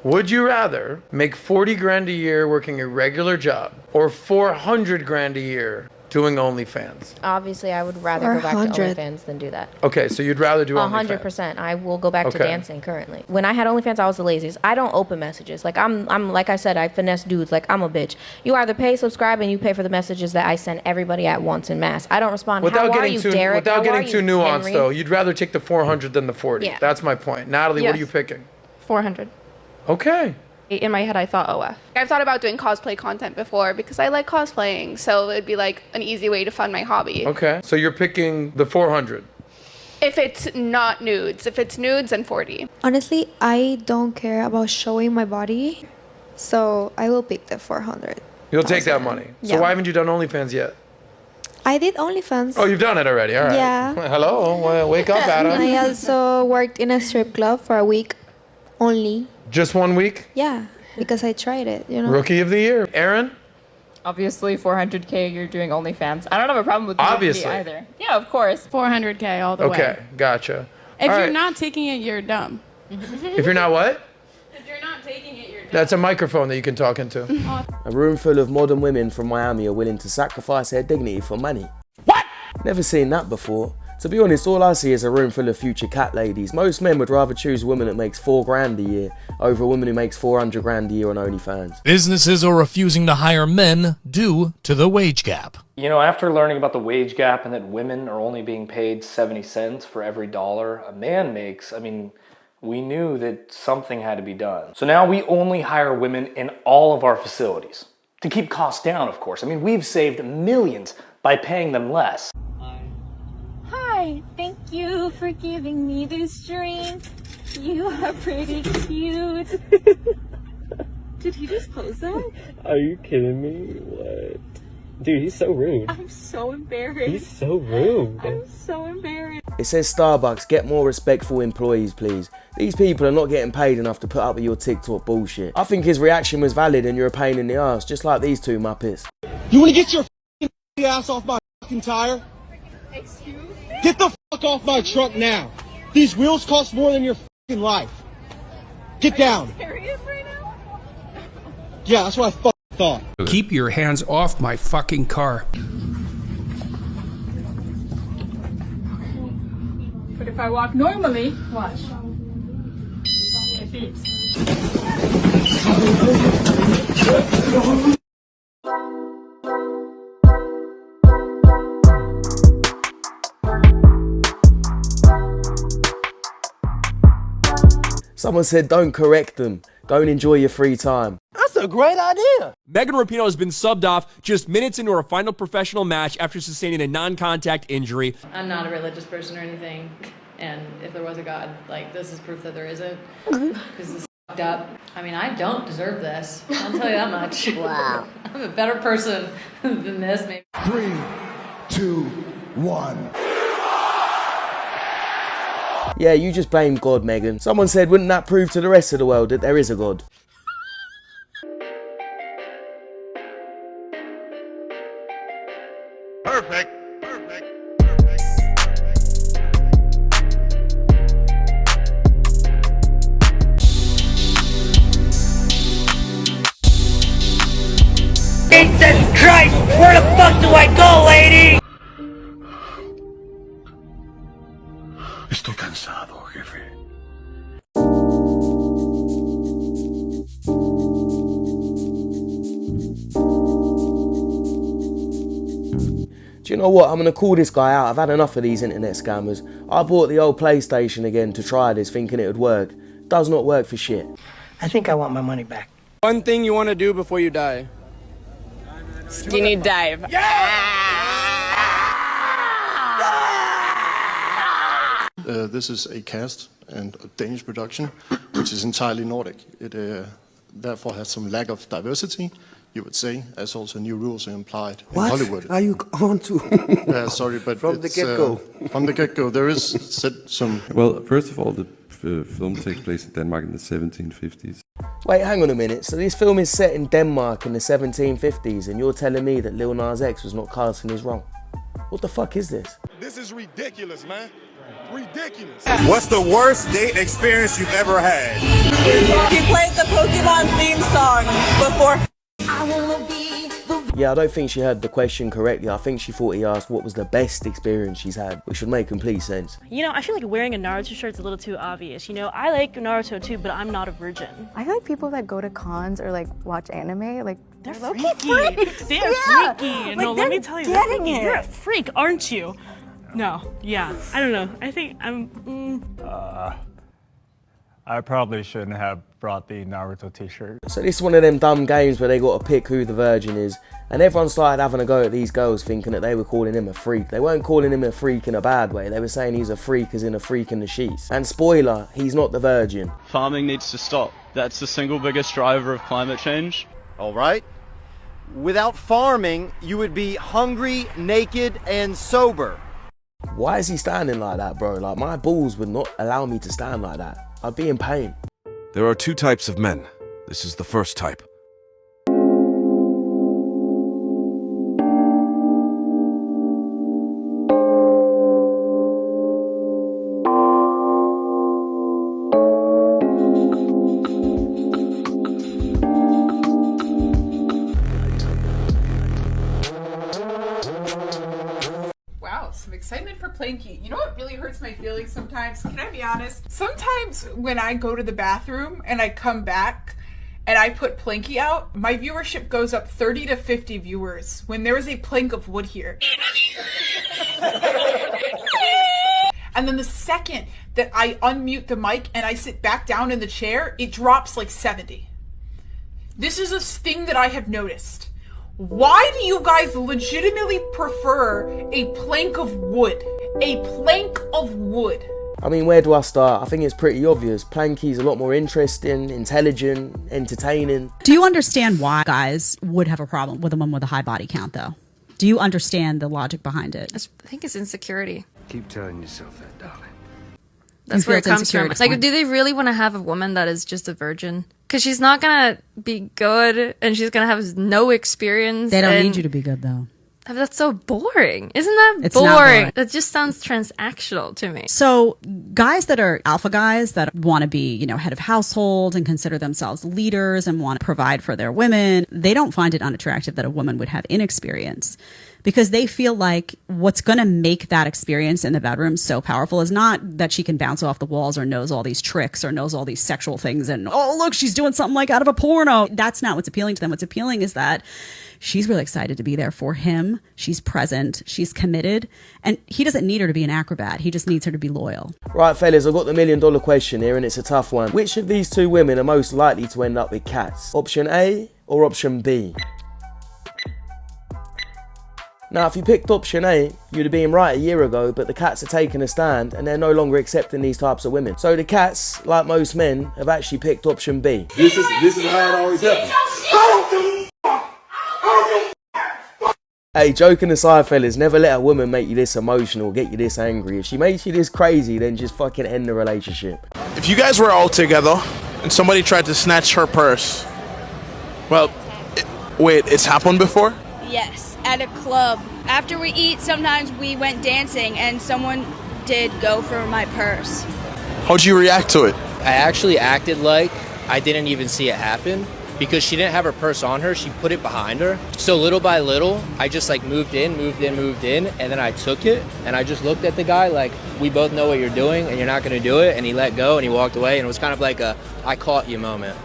Would you rather make 40 grand a year working a regular job or 400 grand a year doing OnlyFans? Obviously, I would rather go back to OnlyFans than do that. Okay, so you'd rather do OnlyFans? 100%. I will go back to dancing currently. When I had OnlyFans, I was the laziest. I don't open messages. Like I'm like I said, I finesse dudes. Like I'm a bitch. You either pay, subscribe, and you pay for the messages that I send everybody at once en masse. I don't respond. Without How are you, Derek? Without getting too nuanced, Henry? though, you'd rather take the 400 than the 40. Yeah. That's my point. Natalie, what are you picking? 400. Okay. In my head, I thought OF. I've thought about doing cosplay content before because I like cosplaying, so it'd be like an easy way to fund my hobby. Okay, so you're picking the 400. If it's not nudes. If it's nudes, then 40. Honestly, I don't care about showing my body, so I will pick the 400. You'll take that money. So Yeah. why haven't you done OnlyFans yet? I did OnlyFans. Oh, you've done it already. All right. Yeah. Hello. Well, wake up, Adam. I also worked in a strip club for a week only. Just 1 week? Yeah, because I tried it, you know. Rookie of the year. Aaron? Obviously, 400K, you're doing OnlyFans. I don't have a problem with Obviously. either. Yeah, of course. 400K all the way. Okay, gotcha. If All you're right. not taking it, you're dumb. If you're not what? If you're not taking it, you're dumb. That's a microphone that you can talk into. A room full of modern women from Miami are willing to sacrifice their dignity for money. What? Never seen that before. To be honest, all I see is a room full of future cat ladies. Most men would rather choose a woman that makes 4 grand a year over a woman who makes 400 grand a year on OnlyFans. Businesses are refusing to hire men due to the wage gap. You know, after learning about the wage gap and that women are only being paid 70 cents for every dollar a man makes, I mean, we knew that something had to be done. So now we only hire women in all of our facilities. To keep costs down, of course. I mean, we've saved millions by paying them less. Hi, thank you for giving me this drink. You are pretty cute. Did he just post that? Are you kidding me? What? Dude, he's so rude. I'm so embarrassed. He's so rude. I'm so embarrassed. It says Starbucks, get more respectful employees, please. These people are not getting paid enough to put up with your TikTok bullshit. I think his reaction was valid and you're a pain in the ass, just like these two muppets. You wanna get your ass off my tire? Excuse me? Get the fuck off my truck now. These wheels cost more than your life. Get down. Are you serious right now? Yeah, that's what I thought. Keep your hands off my fucking car. But if I walk normally, watch. It beeps. Someone said don't correct them, don't enjoy your free time. That's a great idea. Megan Rapinoe has been subbed off just minutes into her final professional match after sustaining a non-contact injury. I'm not a religious person or anything, and if there was a God, like, this is proof that there isn't, because this is fucked up. I mean, I don't deserve this. I'll tell you that much. Wow. I'm a better person than this, maybe. 3, 2, 1. Yeah, you just blame God, Megan. Someone said, wouldn't that prove to the rest of the world that there is a God? Perfect. Jesus Christ! Where the fuck do I go, lady? Estoy cansado, jefe. Do you know what? I'm going to call this guy out. I've had enough of these internet scammers. I bought the old PlayStation again to try this, thinking it would work. Does not work for shit. I think I want my money back. One thing you want to do before you die. Skinny dive. This is a cast and a Danish production, which is entirely Nordic. It therefore has some lack of diversity, you would say, as also new rules are implied in Hollywood. What are you on to? Sorry, but From the get-go. From the get-go, there is some... Well, first of all, the film takes place in Denmark in the 1750s. Wait, hang on a minute. So this film is set in Denmark in the 1750s and you're telling me that Lil Nas X was not casting his role? What the fuck is this? This is ridiculous, man. Ridiculous. What's the worst date experience you've ever had? He played the Yeah, I don't think she heard the question correctly. I think she thought he asked what was the best experience she's had, which would make complete sense. You know, I feel like wearing a Naruto shirt is a little too obvious. You know, I like Naruto too, but I'm not a virgin. I feel like people that go to cons or like watch anime, like they're freaky. They are freaky. No, let me tell you, they're freaky. You're a freak, aren't you? No, yeah, I don't know. I think I'm. I probably shouldn't have brought the Naruto t-shirt. So this is one of them dumb games where they got to pick who the virgin is, and everyone started having a go at these girls thinking that they were calling him a freak. They weren't calling him a freak in a bad way, they were saying he's a freak as in a freak in the sheets. And spoiler, he's not the virgin. Farming needs to stop. That's the single biggest driver of climate change. Alright. Without farming, you would be hungry, naked, and sober. Why is he standing like that, bro? Like, my balls would not allow me to stand like that. I'd be in pain. There are two types of men. This is the first type. Excitement for Planky. You know what really hurts my feelings sometimes? Can I be honest? Sometimes when I go to the bathroom and I come back and I put Planky out, my viewership goes up 30 to 50 viewers when there is a plank of wood here. And then the second that I unmute the mic and I sit back down in the chair, it drops like 70. This is a thing that I have noticed. Why do you guys legitimately prefer a plank of wood? A plank of wood. I mean, where do I start? I think it's pretty obvious. Planky's a lot more interesting, intelligent, entertaining. Do you understand why guys would have a problem with a woman with a high body count, though? Do you understand the logic behind it? I think it's insecurity. Keep telling yourself that, darling. That's where it comes from. Like, do they really want to have a woman that is just a virgin? Because she's not going to be good and she's going to have no experience. They don't need you to be good, though. That's so boring. Isn't that It's not boring. That just sounds transactional to me. So guys that are alpha guys that want to be, you know, head of household and consider themselves leaders and want to provide for their women, they don't find it unattractive that a woman would have inexperience. Because they feel like what's going to make that experience in the bedroom so powerful is not that she can bounce off the walls or knows all these tricks or knows all these sexual things and, oh, look, she's doing something like out of a porno. That's not what's appealing to them. What's appealing is that she's really excited to be there for him. She's present. She's committed. And he doesn't need her to be an acrobat. He just needs her to be loyal. Right, fellas, I've got the $1 million question here, and it's a tough one. Which of these two women are most likely to end up with cats? Option A or option B? Now, if you picked option A, you'd have been right a year ago, but the cats are taking a stand and they're no longer accepting these types of women. So the cats, like most men, have actually picked option B. This is how it always happens. Hey, joking aside, fellas, never let a woman make you this emotional, get you this angry. If she makes you this crazy, then just fucking end the relationship. If you guys were all together and somebody tried to snatch her purse, well, wait, it's happened before? Yes. At a club. After we eat, sometimes we went dancing and someone did go for my purse. How'd you react to it? I actually acted like I didn't even see it happen because she didn't have her purse on her. She put it behind her. So little by little, I just like moved in, and then I took it and I just looked at the guy like, we both know what you're doing and you're not going to do it. And he let go and he walked away, and it was kind of like a I caught you moment.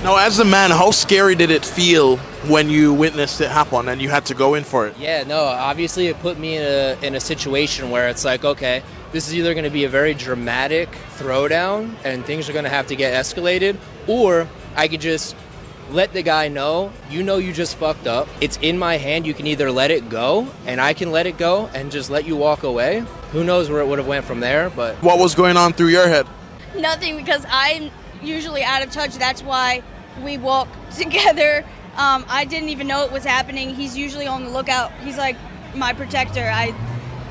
Now, as a man, how scary did it feel when you witnessed it happen and you had to go in for it? Yeah, no, obviously it put me in a situation where it's like, okay, this is either going to be a very dramatic throwdown and things are going to have to get escalated, or I could just let the guy know, you just fucked up. It's in my hand. You can either let it go, and I can let it go and just let you walk away. Who knows where it would have went from there, but... What was going on through your head? Nothing, because I'm usually out of touch. That's why we walk together. I didn't even know it was happening. He's usually on the lookout. He's like my protector.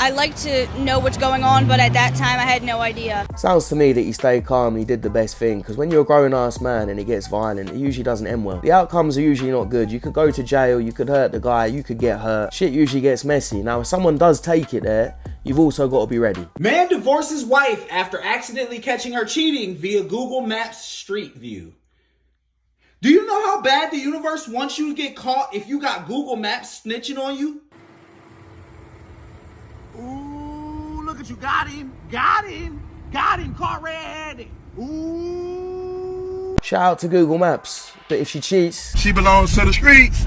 I like to know what's going on, but at that time I had no idea. Sounds to me that he stayed calm and he did the best thing, because when you're a grown-ass man and it gets violent, it usually doesn't end well. The outcomes are usually not good. You could go to jail, you could hurt the guy, you could get hurt. Shit usually gets messy. Now, if someone does take it there, you've also got to be ready. Man divorces wife after accidentally catching her cheating via Google Maps Street View. Do you know how bad the universe wants you to get caught if you got Google Maps snitching on you? Ooh, look at you. Got him. Got him. Got him. Caught red-handed. Ooh. Shout out to Google Maps, but if she cheats, she belongs to the streets.